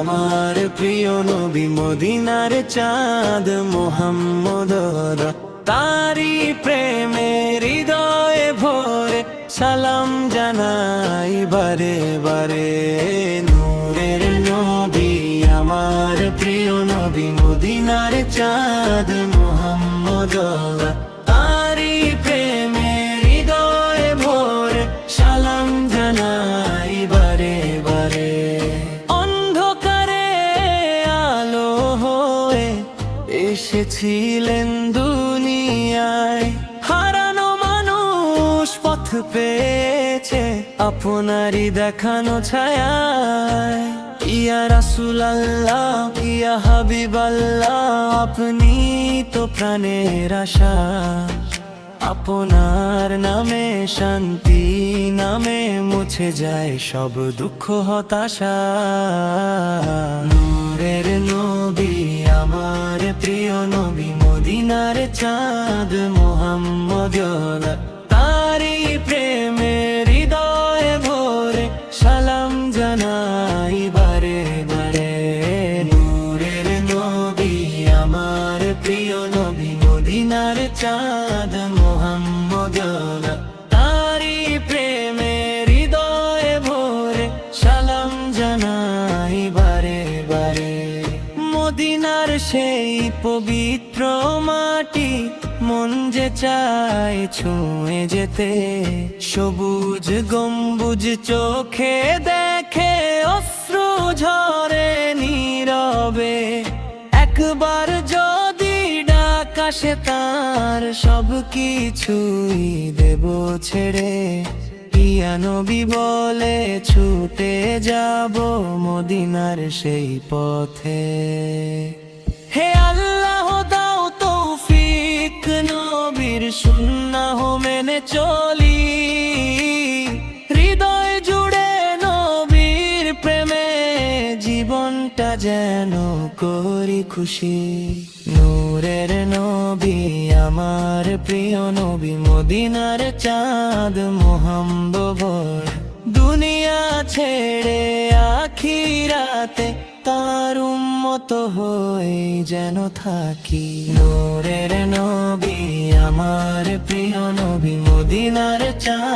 আমার প্রিয় নবী মদিনার চাঁদ মোহাম্মদ তারি প্রেমে হৃদয়ে ভরে সালাম জানাই বারে বারে। নূরের নবী আমার প্রিয় নবী মদিনার চাঁদ মোহাম্মদ তারি প্রেমে হৃদয়ে ভরে সালাম জানাই বারে বারে। অন্ধকারে আলো হয়ে এসেছিলেন দুনিয়ায়, হারানো মানুষ পথ পেয়েছে আপনারই দেখানো ছায়ায়। ইয়া রাসূলুল্লাহ ইয়া হাবিবাল্লাহ আপনি তো প্রাণের আশা, আপনার নামে শান্তি নামে মুছে যায় সব দুঃখ হতাশা। নূরের নবী আমার প্রিয় নবী মদিনার চাঁদ মোহাম্মদ তারি প্রেমে হৃদয়ে ভরে সালাম জানাই বারে বারে। নূরের নবী আমার প্রিয় নবী মদিনার চাঁদ মোহাম্মদ তারি প্রেমে হৃদয়ে ভরে সালাম জানাই বারে বারে। মদিনার সেই পবিত্র মাটি মন যে চায় ছুঁয়ে যেতে, সবুজ গম্বুজ চোখে দেখে অশ্রু ঝরে নীরবে। একবার যদি ডাক আসে তার সব কিছুই দেব ছেড়ে, ইয়া নবী বলে ছুটে যাব মদিনার সেই পথে। হে আল্লাহ দাও তৌফিক নবীর সুন্নাহ মেনে চলি, হৃদয় জুড়ে নবীর প্রেমে জীবনটা যেন করি খুশি। নূরের নবী আমার প্রিয় নবী মদিনার চাঁদ মোহাম্মদ দুনিয়া ছেড়ে আখিরাতে তার উম্মত হয়ে যেন থাকি। নূরের নবী আমার প্রিয় নবী মদিনার চাঁদ